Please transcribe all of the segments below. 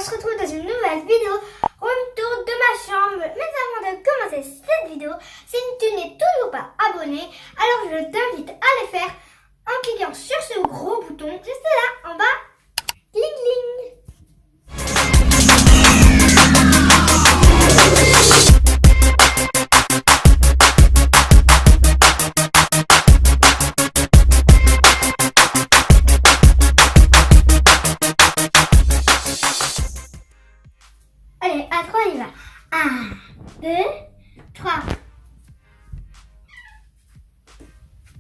on se retrouve dans une nouvelle vidéo room tour de ma chambre. Mais avant de commencer cette vidéo, si tu n'es toujours pas abonné, alors je t'invite à le faire en cliquant sur ce gros bouton juste là en bas. Cling cling. Allez, à 3, on y va. 1, 2, 3.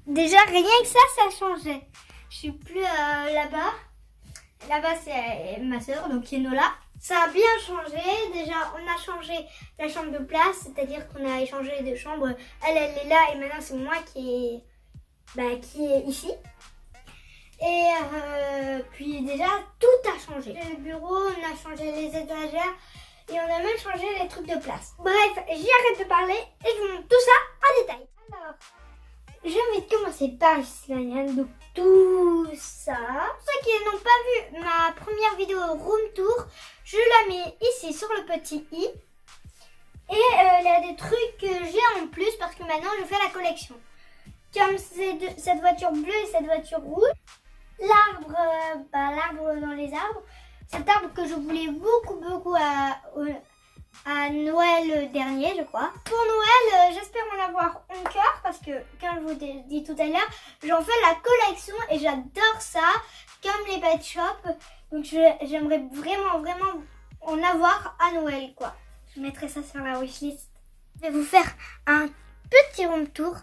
Déjà, rien que ça a changé. Je suis plus là-bas. Là-bas, c'est ma soeur, donc Enola. Ça a bien changé. Déjà, on a changé la chambre de place, c'est-à-dire qu'on a échangé de chambre. Elle est là et maintenant, c'est moi qui est ici. Et puis déjà, tout a changé. Le bureau, on a changé les étagères et on a même changé les trucs de place. Bref, j'arrête de parler et je vous montre tout ça en détail. Alors, j'ai envie de commencer par Islamiane, donc tout ça. Pour ceux qui n'ont pas vu ma première vidéo room tour, je la mets ici sur le petit i. Et il y a des trucs que j'ai en plus parce que maintenant je fais la collection. Comme cette voiture bleue et cette voiture rouge. L'arbre, l'arbre dans les arbres, cet arbre que je voulais beaucoup à Noël dernier, je crois. Pour Noël, j'espère en avoir encore parce que, comme je vous ai dit tout à l'heure, j'en fais la collection et j'adore ça, comme les pet shops. Donc j'aimerais vraiment en avoir à Noël, quoi. Je mettrai ça sur la wishlist. Je vais vous faire un petit room tour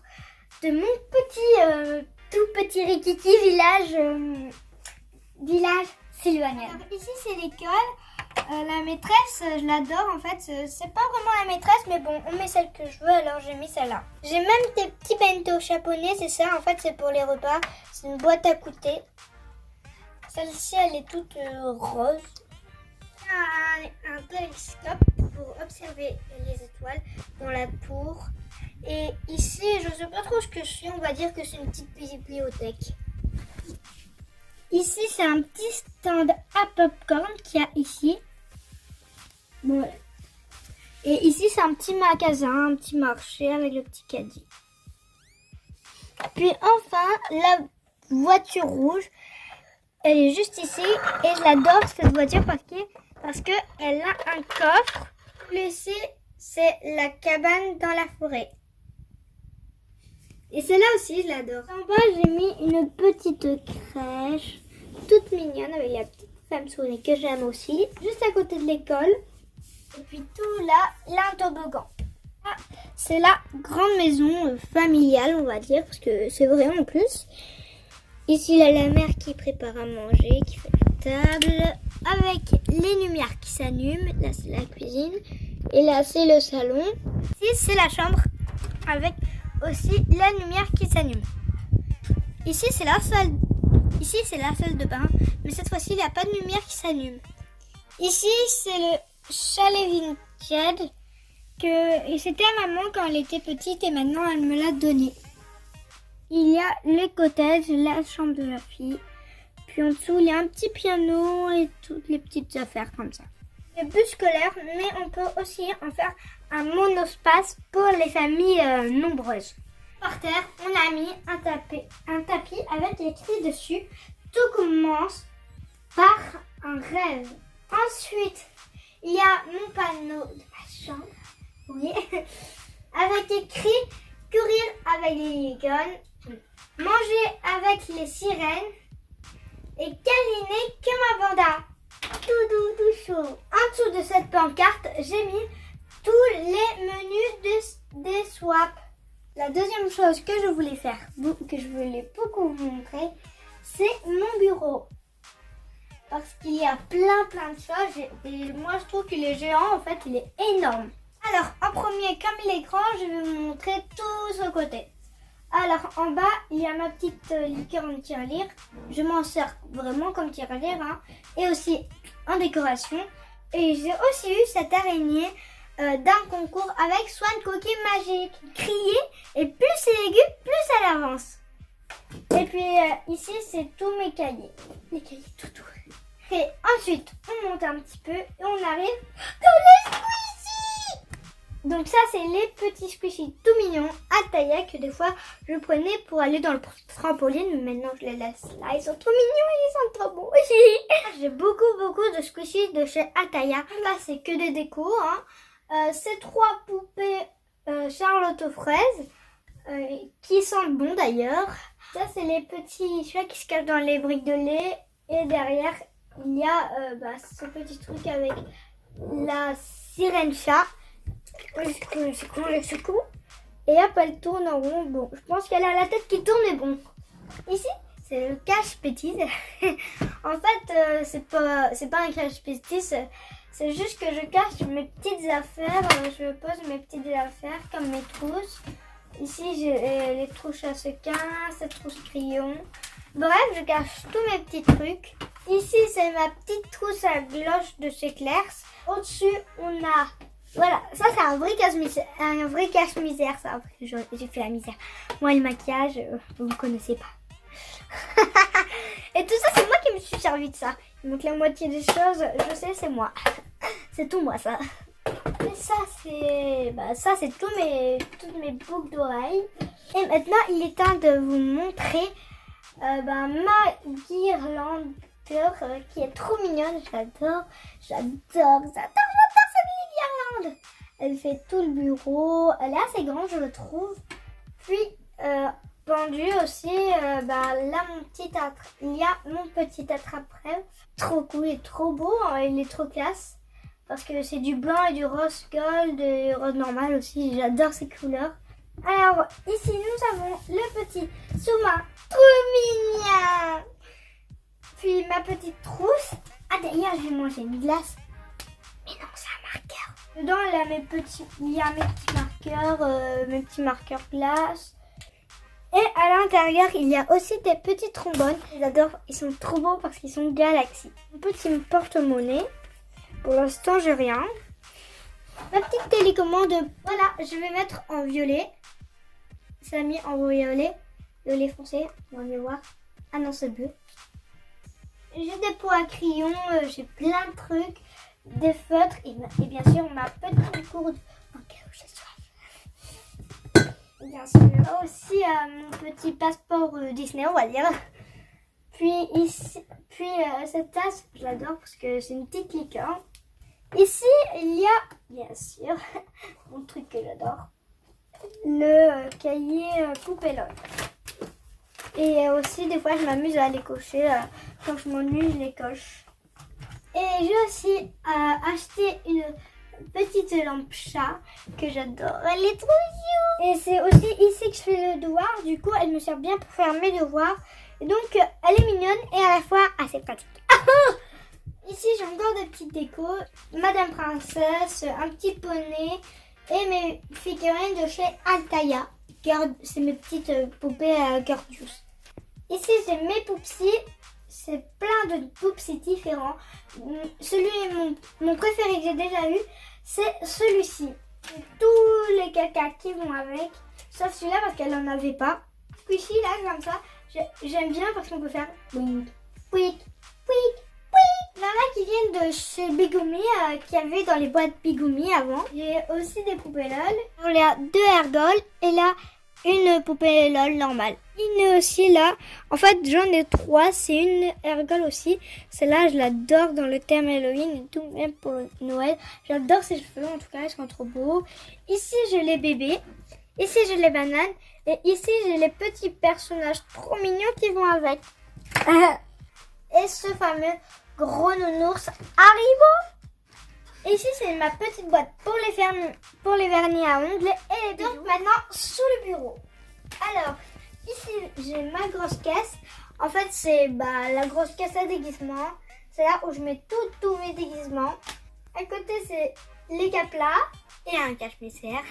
de mon petit... tout petit rikiki village Sylvania. Ici c'est l'école. La maîtresse, je l'adore en fait. C'est pas vraiment la maîtresse, mais bon, on met celle que je veux, alors j'ai mis celle-là. J'ai même des petits bento japonais, c'est ça. En fait, c'est pour les repas. C'est une boîte à goûter. Celle-ci, elle est toute rose. Un télescope pour observer les étoiles dans la tour. Et ici, je ne sais pas trop ce que je suis, on va dire que c'est une petite bibliothèque. Ici, c'est un petit stand à popcorn qu'il y a ici. Voilà. Et ici, c'est un petit magasin, un petit marché avec le petit caddie. Puis enfin, la voiture rouge, elle est juste ici. Et je l'adore cette voiture parce que elle a un coffre. Ici, c'est la cabane dans la forêt. Et celle-là aussi, je l'adore. En bas, j'ai mis une petite crèche, toute mignonne, avec la petite femme souris que j'aime aussi, juste à côté de l'école. Et puis tout là, il y a un toboggan. Ah, c'est la grande maison familiale, on va dire, parce que c'est vrai en plus. Ici, il y a la mère qui prépare à manger, qui fait la table, avec les lumières qui s'allument. Là, c'est la cuisine. Et là, c'est le salon. Ici, c'est la chambre, avec aussi la lumière qui s'allume. Ici c'est la salle de bain, mais cette fois-ci il n'y a pas de lumière qui s'allume. Ici c'est le chalet vintage et c'était à maman quand elle était petite et maintenant elle me l'a donné. Il y a les cottages, la chambre de la fille, puis en dessous il y a un petit piano et toutes les petites affaires comme ça. Le bus scolaire, mais on peut aussi en faire un monospace pour les familles nombreuses. Par terre, on a mis un tapis avec écrit dessus. Tout commence par un rêve. Ensuite, il y a mon panneau de ma chambre, oui, avec écrit courir avec les licornes, manger avec les sirènes et câliner comme un panda. Tout doux, tout chaud. En dessous de cette pancarte, j'ai mis tous les menus des swaps. La deuxième chose que je voulais faire, que je voulais beaucoup vous montrer, c'est mon bureau. Parce qu'il y a plein de choses et moi je trouve qu'il est géant, en fait il est énorme. Alors en premier, comme il est grand, je vais vous montrer tout ce côté. Alors en bas, il y a ma petite licorne tirelire. Je m'en sers vraiment comme tirelire, hein. Et aussi en décoration. Et j'ai aussi eu cette araignée d'un concours avec Swan Cookie Magique. Crier et plus c'est aigu, plus elle avance. Et puis ici c'est tous mes cahiers. Les cahiers tout. Et ensuite, on monte un petit peu et on arrive dans les squishies. Donc ça, c'est les petits squishies tout mignons à Taya que des fois, je prenais pour aller dans le trampoline. Mais maintenant, je les laisse là. Ils sont trop mignons et ils sont trop beaux. J'ai beaucoup de squishies de chez Ataya. Là, c'est que des décos. Hein. C'est 3 poupées Charlotte aux fraises qui sentent bon d'ailleurs. Ça, c'est les petits chats qui se cachent dans les briques de lait. Et derrière, il y a ce petit truc avec la sirène chat. Je secoue. Et hop, elle tourne en rond. Bon, je pense qu'elle a la tête qui tourne, mais bon. Ici, c'est le cache-pétise. En fait, c'est pas un cache-pétise. C'est juste que je cache mes petites affaires. Je pose mes petites affaires comme mes trousses. Ici, j'ai les trousses à sequin, cette trousse crayon. Bref, je cache tous mes petits trucs. Ici, c'est ma petite trousse à gloche de chez Claire's. Au-dessus, on a... Voilà, ça c'est un vrai cache-misère. Ça, j'ai fait la misère. Moi, le maquillage, vous ne connaissez pas. Et tout ça, c'est moi qui me suis servi de ça. Donc la moitié des choses, je sais, c'est moi. C'est tout moi, ça. Et ça, c'est toutes mes boucles d'oreilles. Et maintenant, il est temps de vous montrer ma guirlande qui est trop mignonne. J'adore cette guirlande. Elle fait tout le bureau. Elle est assez grande, je le trouve. Puis, pendue aussi, là, il y a mon petit attrape-rêve. Trop cool et trop beau. Il est trop classe. Parce que c'est du blanc et du rose gold et rose normal aussi. J'adore ces couleurs. Alors, ici, nous avons le petit sous-marin trop mignon. Puis ma petite trousse. Ah, d'ailleurs, je vais manger une glace. Mais non, c'est un marqueur. Dedans, il y a mes petits marqueurs glace. Et à l'intérieur, il y a aussi des petits trombones. J'adore, ils sont trop beaux parce qu'ils sont galaxy. Un petit porte-monnaie. Pour l'instant, j'ai rien. Ma petite télécommande, voilà, je vais mettre en violet. Ça a mis en violet foncé, on va mieux voir. Ah non, c'est bleu. J'ai des pots à crayons, j'ai plein de trucs, des feutres et bien sûr ma petite gourde en cas où j'ai soif. Bien sûr, aussi mon petit passeport Disney, on va dire. Puis ici, cette tasse, je l'adore parce que c'est une petite licorne. Ici, il y a, bien sûr, mon truc que j'adore, le cahier poupée LOL. Et aussi, des fois, je m'amuse à les cocher. Quand je m'ennuie, je les coche. Et j'ai aussi acheté une petite lampe chat que j'adore. Elle est trop cute. Et c'est aussi ici que je fais le devoir. Du coup, elle me sert bien pour faire mes devoirs. Et donc, elle est mignonne et à la fois assez pratique. Ici, j'ai encore des petites décos. Madame Princesse, un petit poney et mes figurines de chez Altaïa. C'est mes petites poupées à cœur juice. Ici, j'ai mes poupsies. C'est plein de poupsies différents. Mon préféré que j'ai déjà eu, c'est celui-ci. Tous les caca qui vont avec. Sauf celui-là parce qu'elle n'en avait pas. Squishy, là, comme ça. J'aime bien parce qu'on peut faire wink, wink, wink. Il y en a qui viennent de chez Bigoomy, qui avait dans les boîtes Bigoomy avant. J'ai aussi des poupées LOL. Il y a 2 Airdoll et là, une poupée LOL normale. Une aussi là. En fait, j'en ai 3. C'est une Airdoll aussi. Celle-là, je l'adore dans le thème Halloween et tout, même pour Noël. J'adore ses cheveux, en tout cas, ils sont trop beaux. Ici, j'ai les bébés. Ici, j'ai les bananes. Et ici, j'ai les petits personnages trop mignons qui vont avec. Et ce fameux gros nounours Haribo. Et ici, c'est ma petite boîte pour les vernis à ongles. Et donc maintenant, sous le bureau. Alors, ici, j'ai ma grosse caisse. En fait, c'est la grosse caisse à déguisement. C'est là où je mets tous mes déguisements. À côté, c'est les caplas et un cache-misère.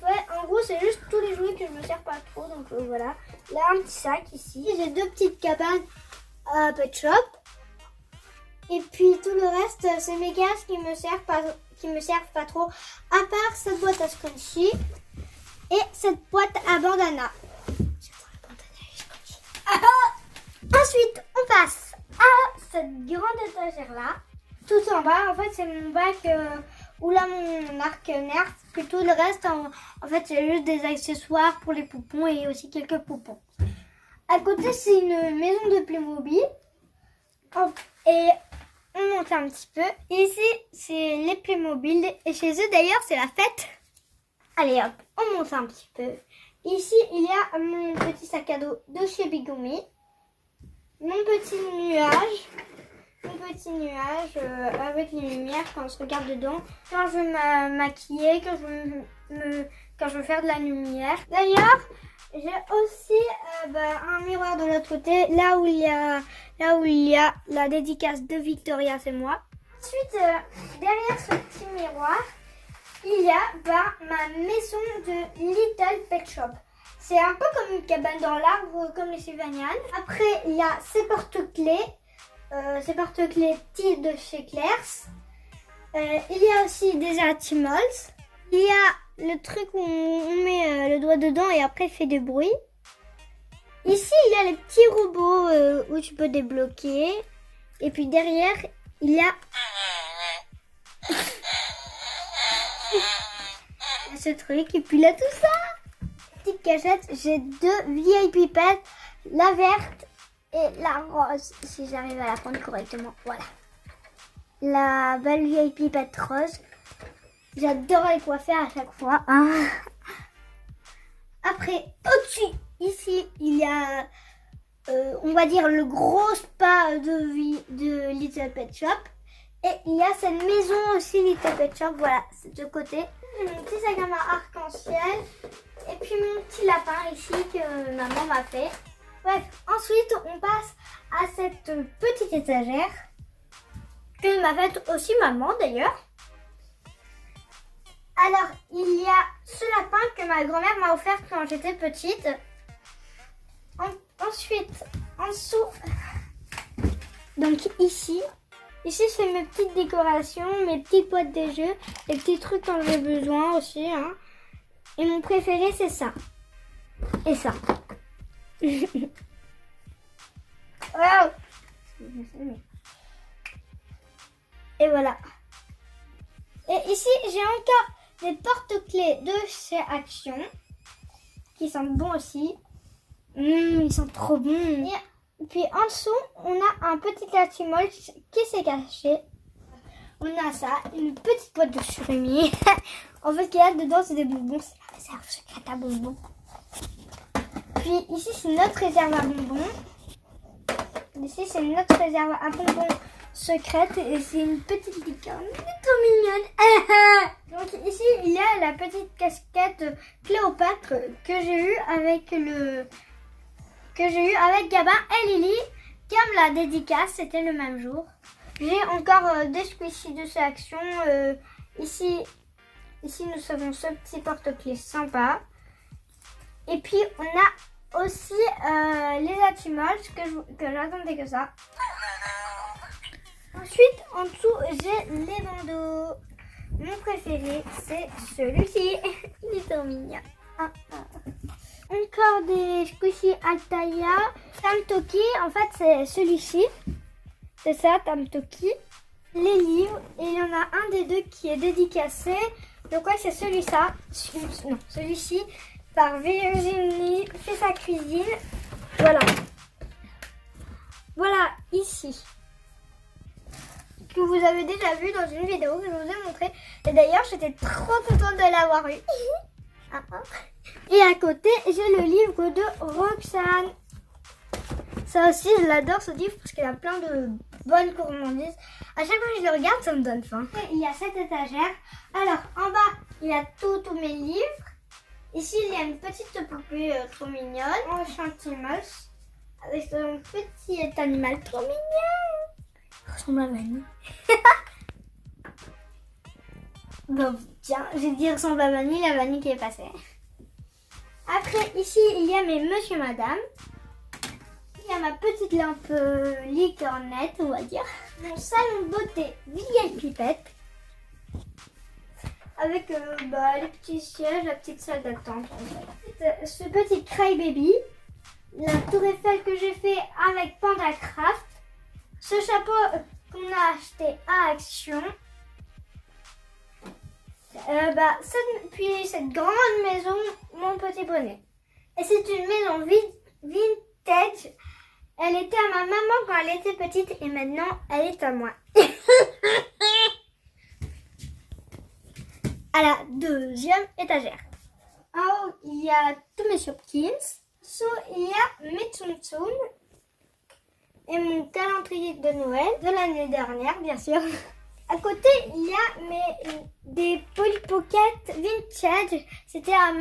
Ouais, en gros, c'est juste tous les jouets que je me sers pas trop. Donc voilà. Là, un petit sac ici. J'ai 2 petites cabanes à Pet Shop. Et puis tout le reste, c'est mes gaz qui me servent pas trop. À part cette boîte à scrunchie et cette boîte à bandana. J'adore la bandana et les scrunchies. Ensuite, on passe à cette grande étagère là. Tout en bas, en fait, c'est mon bac ou là mon arc Nerf. Plutôt le reste, en fait, c'est juste des accessoires pour les poupons et aussi quelques poupons. À côté, c'est une maison de Playmobil. Et on monte un petit peu. Et ici, c'est les Playmobil. Et chez eux, d'ailleurs, c'est la fête. Allez hop, on monte un petit peu. Ici, il y a mon petit sac à dos de chez Bigumi. Mon petit nuage. Avec les lumières quand on se regarde dedans. Quand je veux me maquiller, quand je veux faire de la lumière. D'ailleurs, j'ai aussi un miroir de l'autre côté, là où il y a la dédicace de Victoria, c'est moi. Ensuite, derrière ce petit miroir, il y a ma maison de Little Pet Shop. C'est un peu comme une cabane dans l'arbre, comme les Sylvanian. Après, il y a ces porte-clés. Ces porte-clés petits de chez Claire's. Il y a aussi des Atimals. Il y a le truc où on met le doigt dedans et après il fait du bruit. Ici, il y a les petits robots où tu peux débloquer. Et puis derrière, il y a ce truc. Et puis là, tout ça. Petite cachette, j'ai 2 VIP pets, la verte et la rose, si j'arrive à la prendre correctement. Voilà. La belle vieille pipette rose. J'adore les coiffer à chaque fois. Hein. Après, au-dessus, ici, il y a, on va dire, le gros spa de Little Pet Shop. Et il y a cette maison aussi, Little Pet Shop. Voilà, c'est de côté. Mon petit sac à main arc-en-ciel. Et puis mon petit lapin ici que maman m'a fait. Bref, ensuite on passe à cette petite étagère que m'a faite aussi maman d'ailleurs. Alors, il y a ce lapin que ma grand-mère m'a offert quand j'étais petite. Ensuite, en dessous, donc ici c'est mes petites décorations, mes petites boîtes de jeux, les petits trucs quand j'ai besoin aussi. Hein. Et mon préféré c'est ça. Et ça. Wow. Et voilà. Et ici, j'ai encore des porte-clés de chez Action qui sentent bon aussi. Ils sont trop bons. Et puis en dessous, on a un petit Atimol qui s'est caché. On a ça, une petite boîte de surimi. En fait, ce qu'il y a dedans, c'est des bonbons. C'est la réserve secrète à bonbons. Puis ici, c'est notre réserve à bonbons. Ici, c'est notre réserve à bonbons secrète. Et c'est une petite licorne. Elle est trop mignonne. Donc ici, il y a la petite casquette Cléopâtre que j'ai eue avec Gabin et Lily. Comme la dédicace, c'était le même jour. J'ai encore des squishies de chez Action. Ici, nous avons ce petit porte-clés sympa. Et puis, on a aussi les Atimals que j'attendais que ça. Ensuite, en dessous, j'ai les bandeaux. Mon préféré, c'est celui-ci. Il est trop mignon. Encore des squishies Altaïa. Tamtoki, en fait, c'est celui-ci. C'est ça, Tamtoki. Les livres. Et il y en a un des deux qui est dédicacé. Je crois que c'est celui-ci. Par Virginie fait sa cuisine. Voilà. Voilà, ici. Que vous avez déjà vu dans une vidéo que je vous ai montré. Et d'ailleurs, j'étais trop contente de l'avoir eu. Et à côté, j'ai le livre de Roxane. Ça aussi, je l'adore ce livre parce qu'il a plein de bonnes gourmandises. À chaque fois que je le regarde, ça me donne faim. Et il y a cette étagère. Alors, en bas, il y a tous mes livres. Ici, il y a une petite poupée trop mignonne. En Chantimals. Avec son petit animal trop mignon. Il ressemble à Vanille. Bon, tiens, j'ai dit ressemble à Vanille, la Vanille qui est passée. Après, ici, il y a mes monsieur, madame. Il y a ma petite lampe licornette, on va dire. Mon salon de beauté, vieille pipette. Avec les petits sièges, la petite salle d'attente. Ce petit Cry Baby. La tour Eiffel que j'ai fait avec Panda Craft. ce chapeau qu'on a acheté à Action. Puis cette grande maison, mon petit bonnet. Et c'est une maison vintage. Elle était à ma maman quand elle était petite et maintenant elle est à moi. À la deuxième étagère. En haut, il y a tous mes Shopkins. Dessous, il y a mes Tsum Tsum. Et mon calendrier de Noël de l'année dernière, bien sûr. À côté, il y a des Polly Pocket vintage. C'était à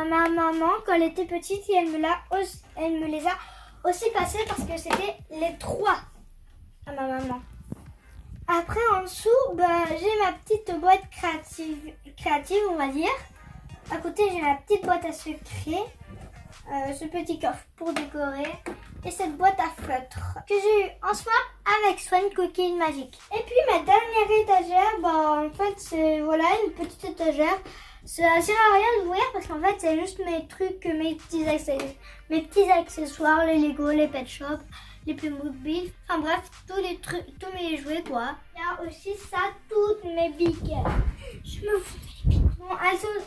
ma maman quand elle était petite et elle me les a aussi passés parce que c'était les 3 à ma maman. Après, en dessous, j'ai ma petite boîte créative, on va dire. À côté, j'ai ma petite boîte à sucrer, ce petit coffre pour décorer et cette boîte à feutre que j'ai eu en swap avec Swan Coquille Magique. Et puis ma dernière étagère, en fait, c'est voilà une petite étagère. Ça sert à rien d'ouvrir parce qu'en fait, c'est juste mes trucs, mes petits accessoires, les Lego, les Pet Shop, les Playmobil, enfin bref, tous mes jouets quoi. Il y a aussi ça, toutes mes bigs. Je me fous des bigs. Bon,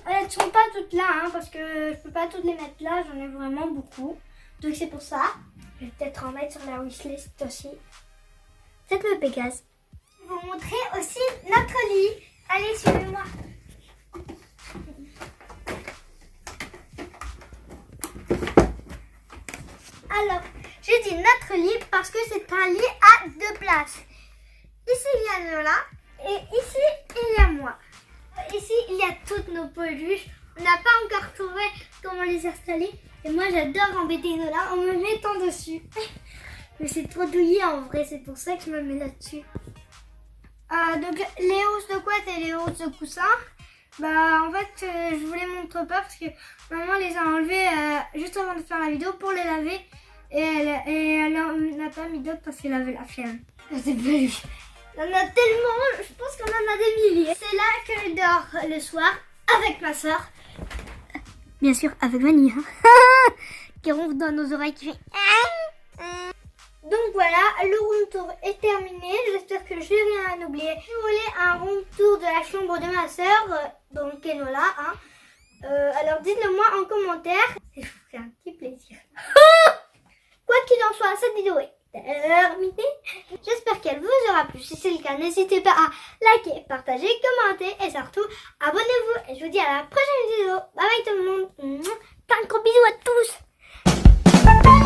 elles sont pas toutes là, hein, parce que je peux pas toutes les mettre là, j'en ai vraiment beaucoup. Donc c'est pour ça. Je vais peut-être en mettre sur la wishlist aussi. Faites le Pégase. Je vais vous montrer aussi notre lit. Allez, suivez-moi. Alors, j'ai dit notre lit parce que c'est un lit à 2 places. Ici, il y a Nola et ici, il y a moi. Ici, il y a toutes nos peluches. On n'a pas encore trouvé comment les installer. Et moi, j'adore embêter Nola en me mettant dessus. Mais c'est trop douillet en vrai, c'est pour ça que je me mets là-dessus. Donc, les hausses de couette et les hausses de coussin. En fait, je vous les montre pas parce que maman les a enlevées juste avant de faire la vidéo pour les laver. Et elle n'a pas mis d'autres parce qu'elle avait la flemme. Je sais pas lui. Il y en a tellement, je pense qu'on en a des milliers. C'est là que je dors le soir avec ma soeur. Bien sûr, avec Vanille. Qui ronfle dans nos oreilles, qui fait... Donc voilà, le room tour est terminé. J'espère que je n'ai rien oublié. Si vous voulez un room tour de la chambre de ma soeur, donc Enola, alors dites-le moi en commentaire. Et je vous ferai un petit plaisir. Quoi qu'il en soit, cette vidéo est terminée. J'espère qu'elle vous aura plu. Si c'est le cas, n'hésitez pas à liker, partager, commenter et surtout, abonnez-vous. Et je vous dis à la prochaine vidéo. Bye bye tout le monde. Plein de gros bisous à tous.